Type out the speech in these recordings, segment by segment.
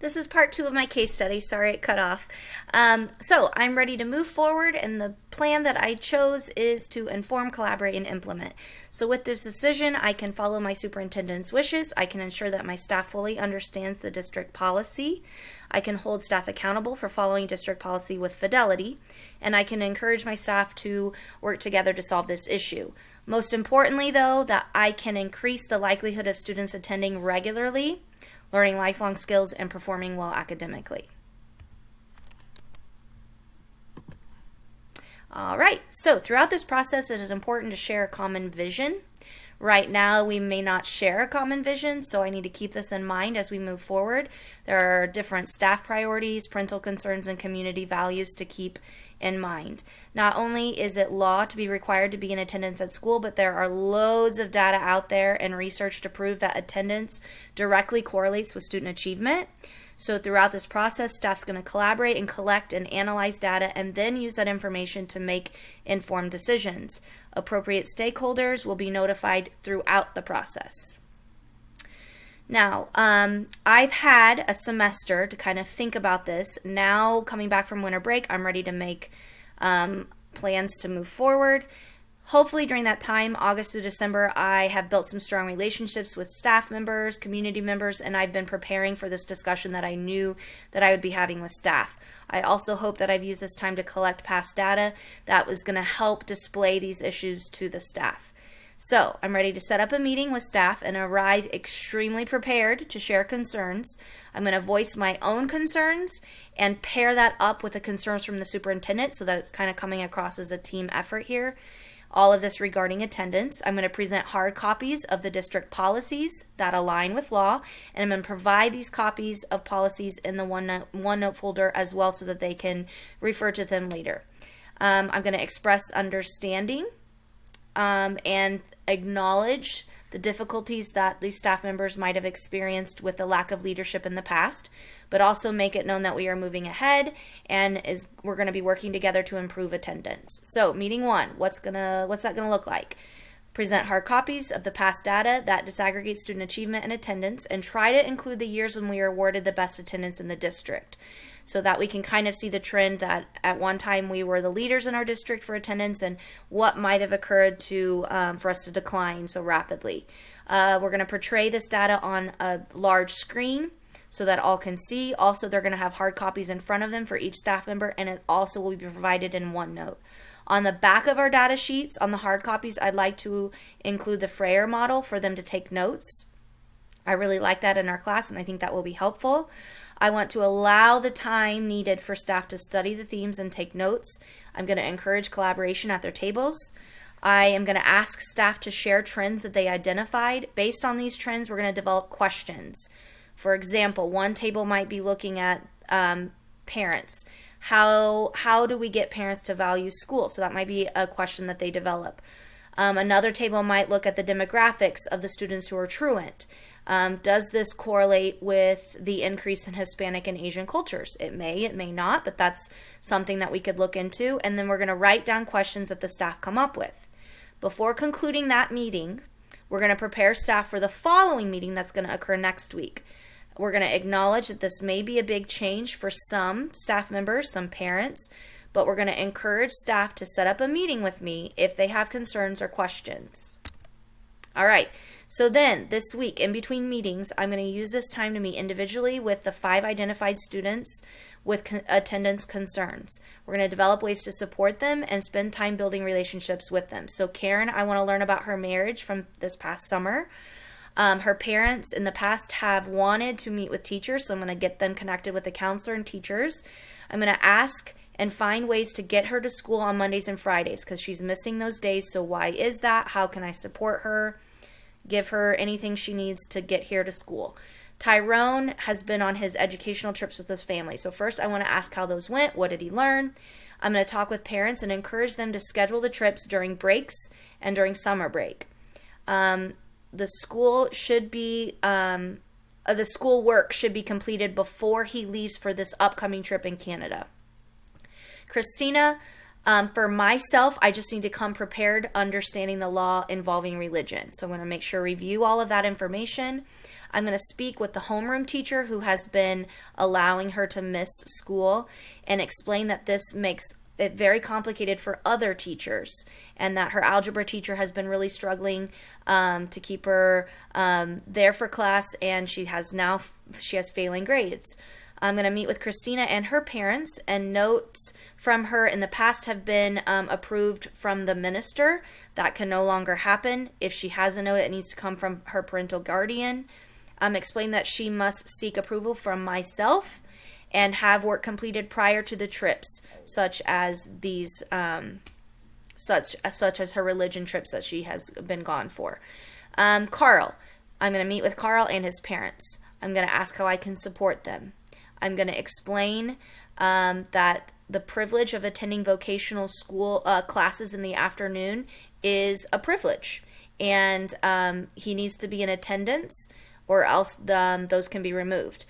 This is part 2 of my case study. Sorry it cut off. So I'm ready to move forward, and the plan that I chose is to inform, collaborate, and implement. So with this decision, I can follow my superintendent's wishes. I can ensure that my staff fully understands the district policy. I can hold staff accountable for following district policy with fidelity, and I can encourage my staff to work together to solve this issue. Most importantly, though, that I can increase the likelihood of students attending regularly, learning lifelong skills, and performing well academically. All right, so throughout this process, it is important to share a common vision. Right now, we may not share a common vision, so I need to keep this in mind as we move forward. There are different staff priorities, parental concerns, and community values to keep in mind. Not only is it law to be required to be in attendance at school, but there are loads of data out there and research to prove that attendance directly correlates with student achievement. So throughout this process, staff's going to collaborate and collect and analyze data and then use that information to make informed decisions. Appropriate stakeholders will be notified throughout the process. Now, I've had a semester to kind of think about this. Now, coming back from winter break, I'm ready to make plans to move forward. Hopefully during that time, August through December, I have built some strong relationships with staff members, community members, and I've been preparing for this discussion that I knew that I would be having with staff. I also hope that I've used this time to collect past data that was going to help display these issues to the staff. So I'm ready to set up a meeting with staff and arrive extremely prepared to share concerns. I'm going to voice my own concerns and pair that up with the concerns from the superintendent so that it's kind of coming across as a team effort here. All of this regarding attendance. I'm going to present hard copies of the district policies that align with law, and I'm going to provide these copies of policies in the OneNote folder as well so that they can refer to them later. I'm going to express understanding and acknowledge the difficulties that these staff members might have experienced with the lack of leadership in the past, but also make it known that we are moving ahead and we're going to be working together to improve attendance. So meeting 1, what's that gonna look like? Present hard copies of the past data that disaggregate student achievement and attendance, and try to include the years when we were awarded the best attendance in the district, so that we can kind of see the trend that at one time we were the leaders in our district for attendance and what might have occurred for us to decline so rapidly. We're going to portray this data on a large screen so that all can see. Also, they're going to have hard copies in front of them for each staff member, and it also will be provided in OneNote. On the back of our data sheets, on the hard copies, I'd like to include the Frayer model for them to take notes. I really like that in our class, and I think that will be helpful. I want to allow the time needed for staff to study the themes and take notes. I'm going to encourage collaboration at their tables. I am going to ask staff to share trends that they identified. Based on these trends, we're going to develop questions. For example, one table might be looking at parents. How do we get parents to value school? So that might be a question that they develop. Another table might look at the demographics of the students who are truant. Does this correlate with the increase in Hispanic and Asian cultures? It may not, but that's something that we could look into. And then we're going to write down questions that the staff come up with. Before concluding that meeting, we're going to prepare staff for the following meeting that's going to occur next week. We're going to acknowledge that this may be a big change for some staff members, some parents, but we're going to encourage staff to set up a meeting with me if they have concerns or questions. All right, so then this week in between meetings, I'm going to use this time to meet individually with the 5 identified students with attendance concerns. We're going to develop ways to support them and spend time building relationships with them. So Karen, I want to learn about her marriage from this past summer. Her parents in the past have wanted to meet with teachers, so I'm going to get them connected with the counselor and teachers. I'm going to ask and find ways to get her to school on Mondays and Fridays because she's missing those days. So why is that? How can I support her? Give her anything she needs to get here to school. Tyrone has been on his educational trips with his family. So first I want to ask how those went. What did he learn? I'm going to talk with parents and encourage them to schedule the trips during breaks and during summer break. The school work should be completed before he leaves for this upcoming trip in Canada. Christina, for myself, I just need to come prepared understanding the law involving religion. So I'm going to make sure review all of that information. I'm going to speak with the homeroom teacher who has been allowing her to miss school and explain that this makes it very complicated for other teachers, and that her algebra teacher has been really struggling to keep her there for class, and she has failing grades. I'm going to meet with Christina and her parents, and notes from her in the past have been approved from the minister. That can no longer happen. If she has a note, it needs to come from her parental guardian. Explain that she must seek approval from myself and have work completed prior to the trips, such as these, such as her religion trips that she has been gone for. Carl, I'm going to meet with Carl and his parents. I'm going to ask how I can support them. I'm going to explain that the privilege of attending vocational school classes in the afternoon is a privilege, and he needs to be in attendance, or else those can be removed.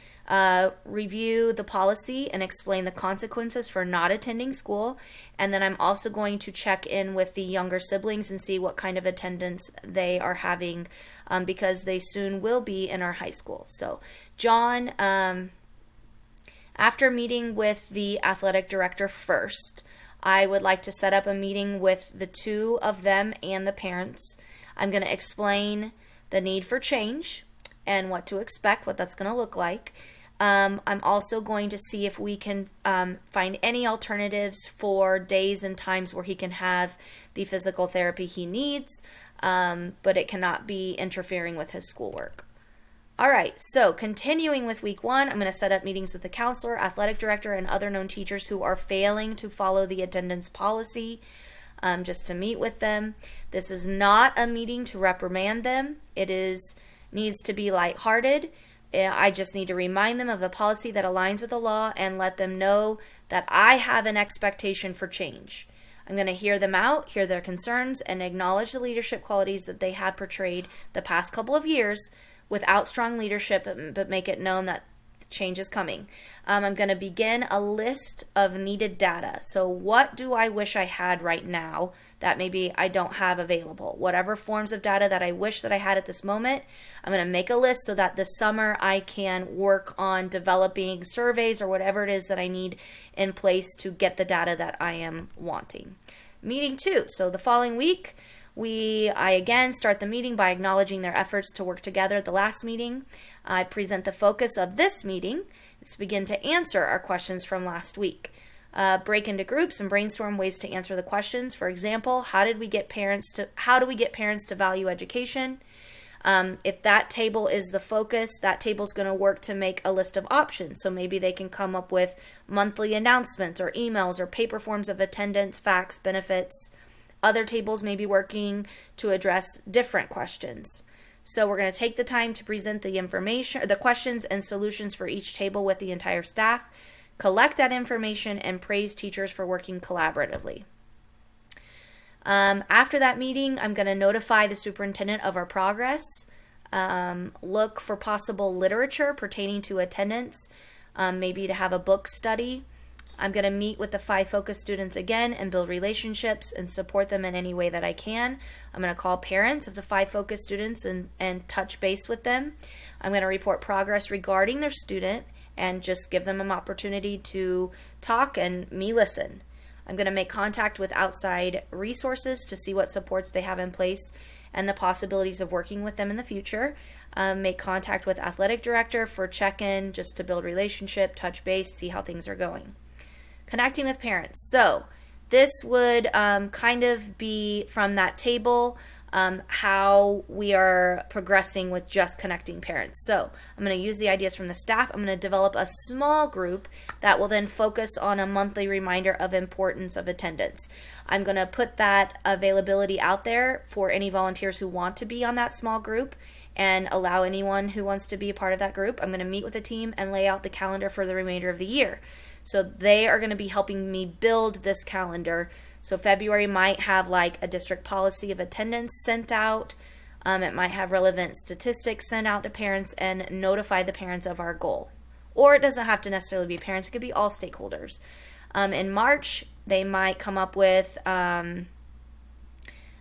Review the policy and explain the consequences for not attending school. And then I'm also going to check in with the younger siblings and see what kind of attendance they are having, because they soon will be in our high school. So John, after meeting with the athletic director first, I would like to set up a meeting with the two of them and the parents. I'm going to explain the need for change and what to expect, what that's going to look like. I'm also going to see if we can find any alternatives for days and times where he can have the physical therapy he needs, but it cannot be interfering with his schoolwork. All right, so continuing with week 1, I'm going to set up meetings with the counselor, athletic director, and other known teachers who are failing to follow the attendance policy, just to meet with them. This is not a meeting to reprimand them. It needs to be lighthearted. I just need to remind them of the policy that aligns with the law and let them know that I have an expectation for change. I'm going to hear them out, hear their concerns, and acknowledge the leadership qualities that they have portrayed the past couple of years without strong leadership, but make it known that change is coming. I'm going to begin a list of needed data. So what do I wish I had right now that maybe I don't have available? Whatever forms of data that I wish that I had at this moment, I'm going to make a list so that this summer I can work on developing surveys or whatever it is that I need in place to get the data that I am wanting. Meeting 2. So the following week, I again start the meeting by acknowledging their efforts to work together at the last meeting. I present the focus of this meeting. Let's begin to answer our questions from last week. Break into groups and brainstorm ways to answer the questions. For example, how do we get parents to value education? If that table is the focus, that table is going to work to make a list of options. So maybe they can come up with monthly announcements or emails or paper forms of attendance, facts, benefits. Other tables may be working to address different questions. So we're going to take the time to present the information, the questions and solutions for each table with the entire staff, collect that information, and praise teachers for working collaboratively. After that meeting, I'm going to notify the superintendent of our progress, look for possible literature pertaining to attendance, maybe to have a book study. I'm going to meet with the 5 focus students again and build relationships and support them in any way that I can. I'm going to call parents of the 5 focus students and touch base with them. I'm going to report progress regarding their student and just give them an opportunity to talk and me listen. I'm going to make contact with outside resources to see what supports they have in place and the possibilities of working with them in the future. Make contact with athletic director for check-in, just to build relationship, touch base, see how things are going. Connecting with parents. So this would kind of be from that table how we are progressing with just connecting parents. So I'm going to use the ideas from the staff. I'm going to develop a small group that will then focus on a monthly reminder of importance of attendance. I'm going to put that availability out there for any volunteers who want to be on that small group and allow anyone who wants to be a part of that group. I'm going to meet with the team and lay out the calendar for the remainder of the year. So they are going to be helping me build this calendar. So February might have like a district policy of attendance sent out. It might have relevant statistics sent out to parents and notify the parents of our goal. Or it doesn't have to necessarily be parents. It could be all stakeholders. In March, they might come up with an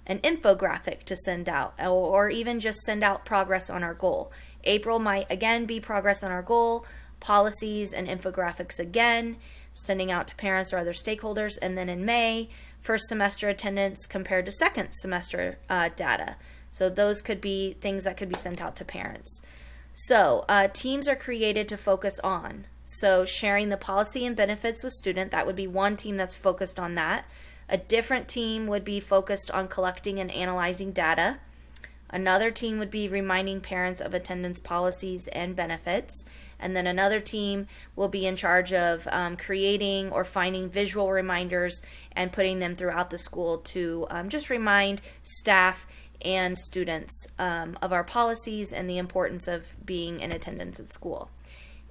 infographic to send out, or even just send out progress on our goal. April might again be progress on our goal, policies and infographics again, sending out to parents or other stakeholders. And then in May, first semester attendance compared to second semester data. So those could be things that could be sent out to parents. So teams are created to focus on. So sharing the policy and benefits with student, that would be one team that's focused on that. A different team would be focused on collecting and analyzing data. Another team would be reminding parents of attendance policies and benefits. And then another team will be in charge of creating or finding visual reminders and putting them throughout the school to just remind staff and students of our policies and the importance of being in attendance at school.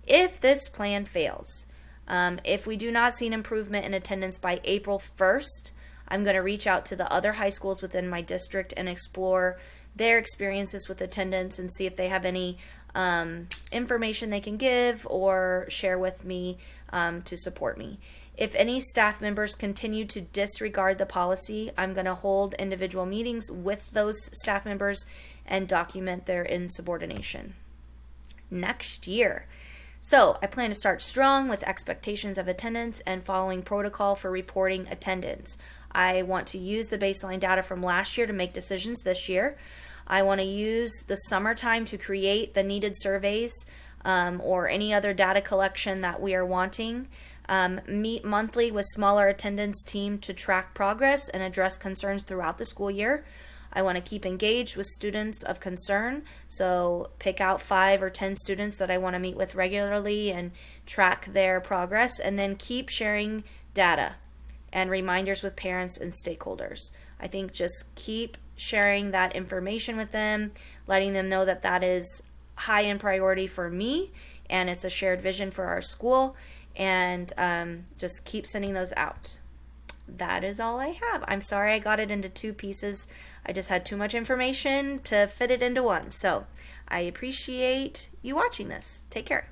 If this plan fails, if we do not see an improvement in attendance by April 1st, I'm going to reach out to the other high schools within my district and explore their experiences with attendance and see if they have any information they can give or share with me to support me. If any staff members continue to disregard the policy, I'm going to hold individual meetings with those staff members and document their insubordination. Next year. So I plan to start strong with expectations of attendance and following protocol for reporting attendance. I want to use the baseline data from last year to make decisions this year. I want to use the summertime to create the needed surveys or any other data collection that we are wanting. Meet monthly with smaller attendance team to track progress and address concerns throughout the school year. I want to keep engaged with students of concern, so pick out 5 or 10 students that I want to meet with regularly and track their progress, and then keep sharing data and reminders with parents and stakeholders. I think just keep sharing that information with them, letting them know that that is high in priority for me and it's a shared vision for our school, and just keep sending those out. That is all I have. I'm sorry I got it into 2 pieces. I just had too much information to fit it into one. So I appreciate you watching this. Take care.